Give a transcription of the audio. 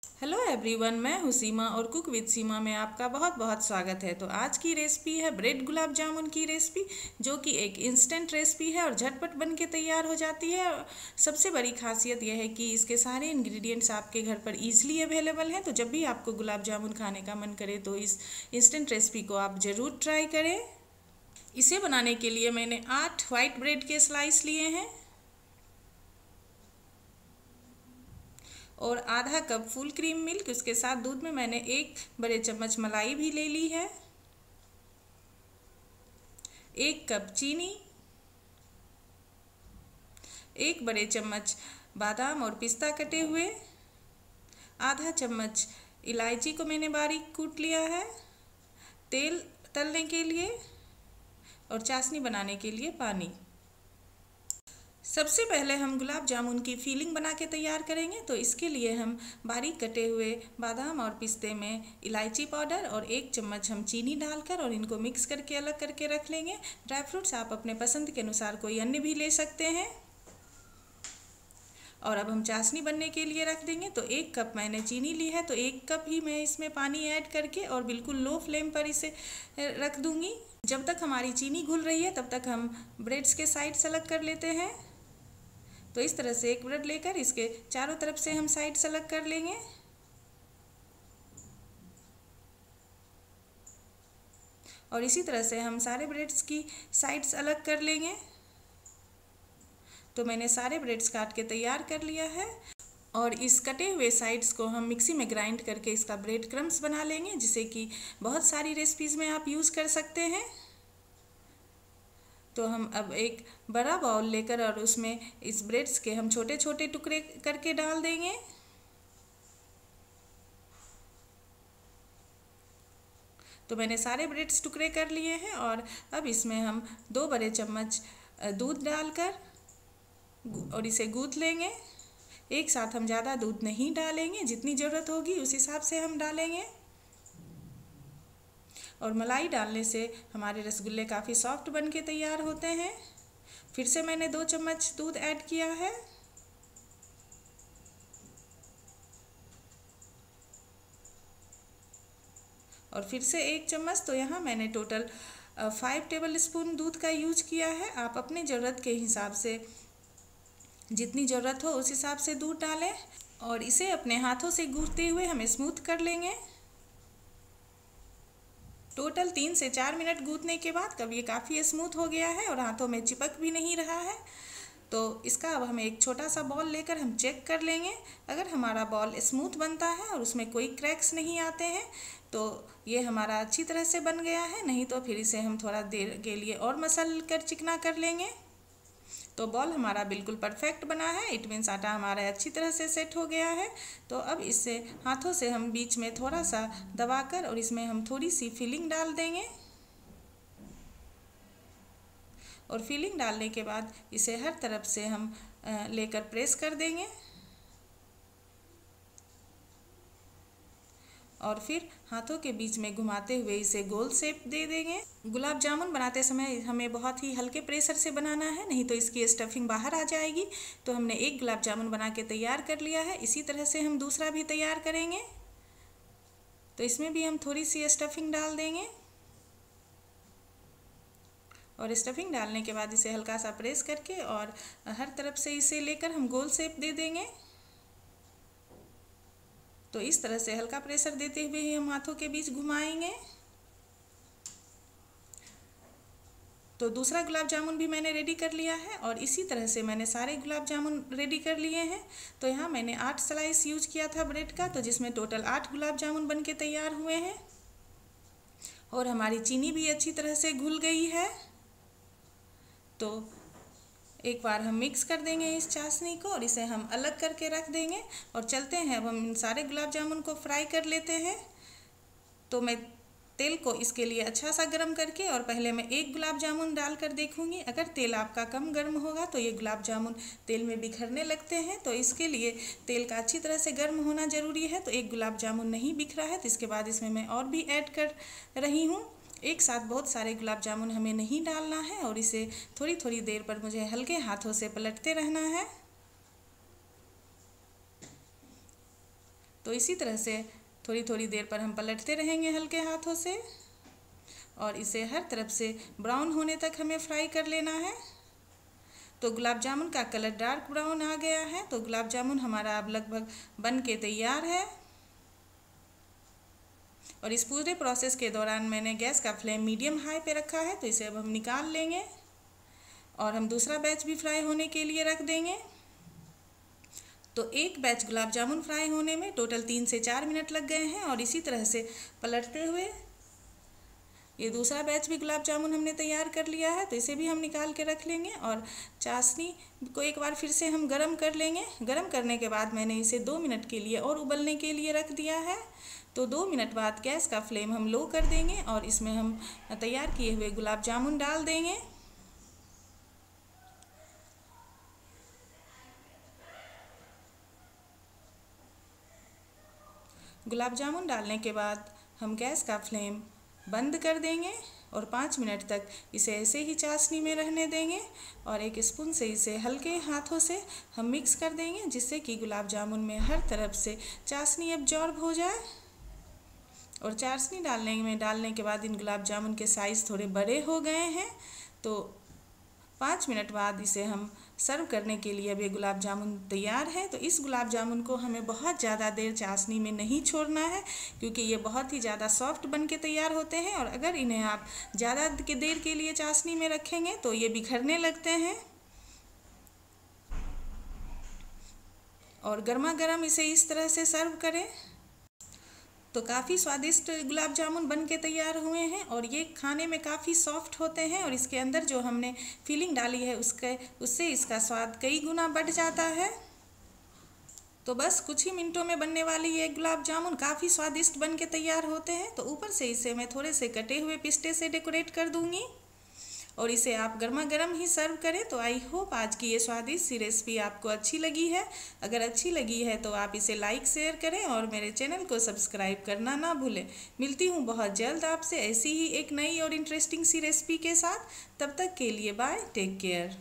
Hello everyone, मैं हूँ सीमा और कुक विद सीमा में आपका बहुत बहुत स्वागत है। तो आज की रेसिपी है ब्रेड गुलाब जामुन की रेसिपी, जो कि एक इंस्टेंट रेसिपी है और झटपट बन के तैयार हो जाती है। सबसे बड़ी खासियत यह है कि इसके सारे इंग्रेडिएंट्स आपके घर पर ईजिली अवेलेबल हैं। तो जब भी आपको गुलाब जामुन खाने का मन करे तो इस इंस्टेंट रेसिपी को आप ज़रूर ट्राई करें। इसे बनाने के लिए मैंने 8 वाइट ब्रेड के स्लाइस लिए हैं और आधा कप फुल क्रीम मिल्क। उसके साथ दूध में मैंने 1 बड़े चम्मच मलाई भी ले ली है, 1 कप चीनी, 1 बड़े चम्मच बादाम और पिस्ता कटे हुए, आधा चम्मच इलायची को मैंने बारीक कूट लिया है, तेल तलने के लिए और चाशनी बनाने के लिए पानी। सबसे पहले हम गुलाब जामुन की फीलिंग बना के तैयार करेंगे। तो इसके लिए हम बारीक कटे हुए बादाम और पिस्ते में इलायची पाउडर और 1 चम्मच हम चीनी डालकर और इनको मिक्स करके अलग करके रख लेंगे। ड्राई फ्रूट्स आप अपने पसंद के अनुसार कोई अन्य भी ले सकते हैं। और अब हम चाशनी बनने के लिए रख देंगे। तो 1 कप मैंने चीनी ली है, तो 1 कप ही मैं इसमें पानी ऐड करके और बिल्कुल लो फ्लेम पर इसे रख दूंगी। जब तक हमारी चीनी घुल रही है तब तक हम ब्रेड्स के साइड्स अलग कर लेते हैं। तो इस तरह से एक ब्रेड लेकर इसके चारों तरफ से हम साइड्स अलग कर लेंगे। और इसी तरह से हम सारे ब्रेड्स की साइड्स अलग कर लेंगे। तो मैंने सारे ब्रेड्स काट के तैयार कर लिया है और इस कटे हुए साइड्स को हम मिक्सी में ग्राइंड करके इसका ब्रेड क्रम्स बना लेंगे, जिसे कि बहुत सारी रेसिपीज़ में आप यूज़ कर सकते हैं। तो हम अब एक बड़ा बाउल लेकर और उसमें इस ब्रेड्स के हम छोटे छोटे टुकड़े करके डाल देंगे। तो मैंने सारे ब्रेड्स टुकड़े कर लिए हैं और अब इसमें हम 2 बड़े चम्मच दूध डालकर और इसे गूँथ लेंगे। एक साथ हम ज़्यादा दूध नहीं डालेंगे, जितनी ज़रूरत होगी उस हिसाब से हम डालेंगे। और मलाई डालने से हमारे रसगुल्ले काफ़ी सॉफ्ट बन के तैयार होते हैं। फिर से मैंने 2 चम्मच दूध ऐड किया है और फिर से 1 चम्मच। तो यहाँ मैंने टोटल 5 टेबल स्पून दूध का यूज किया है। आप अपने ज़रूरत के हिसाब से जितनी ज़रूरत हो उस हिसाब से दूध डालें और इसे अपने हाथों से गूँथते हुए हम स्मूथ कर लेंगे। टोटल 3 से 4 मिनट गूँथने के बाद कब ये काफ़ी स्मूथ हो गया है और हाथों में चिपक भी नहीं रहा है। तो इसका अब हम एक छोटा सा बॉल लेकर हम चेक कर लेंगे। अगर हमारा बॉल स्मूथ बनता है और उसमें कोई क्रैक्स नहीं आते हैं तो ये हमारा अच्छी तरह से बन गया है। नहीं तो फिर इसे हम थोड़ा देर के लिए और मसल कर चिकना कर लेंगे। तो बॉल हमारा बिल्कुल परफेक्ट बना है। इट मीन्स आटा हमारा अच्छी तरह से सेट हो गया है। तो अब इससे हाथों से हम बीच में थोड़ा सा दबाकर और इसमें हम थोड़ी सी फिलिंग डाल देंगे और फिलिंग डालने के बाद इसे हर तरफ से हम लेकर प्रेस कर देंगे और फिर हाथों के बीच में घुमाते हुए इसे गोल शेप दे देंगे। गुलाब जामुन बनाते समय हमें बहुत ही हल्के प्रेशर से बनाना है, नहीं तो इसकी स्टफिंग बाहर आ जाएगी। तो हमने एक गुलाब जामुन बना के तैयार कर लिया है। इसी तरह से हम दूसरा भी तैयार करेंगे। तो इसमें भी हम थोड़ी सी स्टफिंग डाल देंगे और स्टफिंग डालने के बाद इसे हल्का सा प्रेस करके और हर तरफ से इसे लेकर हम गोल शेप दे देंगे। तो इस तरह से हल्का प्रेशर देते हुए ही हम हाथों के बीच घुमाएंगे। तो दूसरा गुलाब जामुन भी मैंने रेडी कर लिया है और इसी तरह से मैंने सारे गुलाब जामुन रेडी कर लिए हैं। तो यहाँ मैंने 8 स्लाइस यूज किया था ब्रेड का, तो जिसमें टोटल 8 गुलाब जामुन बन के तैयार हुए हैं और हमारी चीनी भी अच्छी तरह से घुल गई है। तो एक बार हम मिक्स कर देंगे इस चाशनी को और इसे हम अलग करके रख देंगे और चलते हैं। अब हम इन सारे गुलाब जामुन को फ्राई कर लेते हैं। तो मैं तेल को इसके लिए अच्छा सा गर्म करके और पहले मैं 1 गुलाब जामुन डालकर देखूंगी। अगर तेल आपका कम गर्म होगा तो ये गुलाब जामुन तेल में बिखरने लगते हैं। तो इसके लिए तेल का अच्छी तरह से गर्म होना ज़रूरी है। तो 1 गुलाब जामुन नहीं बिखरा है तो इसके बाद इसमें मैं और भी ऐड कर रही हूँ। एक साथ बहुत सारे गुलाब जामुन हमें नहीं डालना है और इसे थोड़ी थोड़ी देर पर मुझे हल्के हाथों से पलटते रहना है। तो इसी तरह से थोड़ी थोड़ी देर पर हम पलटते रहेंगे हल्के हाथों से और इसे हर तरफ से ब्राउन होने तक हमें फ्राई कर लेना है। तो गुलाब जामुन का कलर डार्क ब्राउन आ गया है। तो गुलाब जामुन हमारा अब लगभग बन के तैयार है। और इस पूरे प्रोसेस के दौरान मैंने गैस का फ्लेम मीडियम हाई पे रखा है। तो इसे अब हम निकाल लेंगे और हम दूसरा बैच भी फ्राई होने के लिए रख देंगे। तो एक बैच गुलाब जामुन फ्राई होने में टोटल 3 से 4 मिनट लग गए हैं। और इसी तरह से पलटते हुए ये दूसरा बैच भी गुलाब जामुन हमने तैयार कर लिया है। तो इसे भी हम निकाल के रख लेंगे और चाशनी को एक बार फिर से हम गरम कर लेंगे। गरम करने के बाद मैंने इसे 2 मिनट के लिए और उबलने के लिए रख दिया है। तो 2 मिनट बाद गैस का फ्लेम हम लो कर देंगे और इसमें हम तैयार किए हुए गुलाब जामुन डाल देंगे। गुलाब जामुन डालने के बाद हम गैस का फ्लेम बंद कर देंगे और 5 मिनट तक इसे ऐसे ही चाशनी में रहने देंगे और एक स्पून से इसे हल्के हाथों से हम मिक्स कर देंगे जिससे कि गुलाब जामुन में हर तरफ से चाशनी एब्जॉर्ब हो जाए। और चाशनी डालने के बाद इन गुलाब जामुन के साइज़ थोड़े बड़े हो गए हैं। तो 5 मिनट बाद इसे हम सर्व करने के लिए अब ये गुलाब जामुन तैयार है। तो इस गुलाब जामुन को हमें बहुत ज़्यादा देर चाशनी में नहीं छोड़ना है क्योंकि ये बहुत ही ज़्यादा सॉफ्ट बन के तैयार होते हैं और अगर इन्हें आप ज़्यादा देर के लिए चाशनी में रखेंगे तो ये बिखरने लगते हैं। और गर्मा गर्म इसे इस तरह से सर्व करें। तो काफ़ी स्वादिष्ट गुलाब जामुन बन के तैयार हुए हैं और ये खाने में काफ़ी सॉफ्ट होते हैं और इसके अंदर जो हमने फिलिंग डाली है उससे इसका स्वाद कई गुना बढ़ जाता है। तो बस कुछ ही मिनटों में बनने वाली ये गुलाब जामुन काफ़ी स्वादिष्ट बन के तैयार होते हैं। तो ऊपर से इसे मैं थोड़े से कटे हुए पिस्ते से डेकोरेट कर दूँगी और इसे आप गर्मा गर्म ही सर्व करें। तो आई होप आज की ये स्वादिष्ट सी रेसिपी आपको अच्छी लगी है। अगर अच्छी लगी है तो आप इसे लाइक शेयर करें और मेरे चैनल को सब्सक्राइब करना ना भूलें। मिलती हूँ बहुत जल्द आपसे ऐसी ही एक नई और इंटरेस्टिंग सी रेसिपी के साथ। तब तक के लिए बाय, टेक केयर।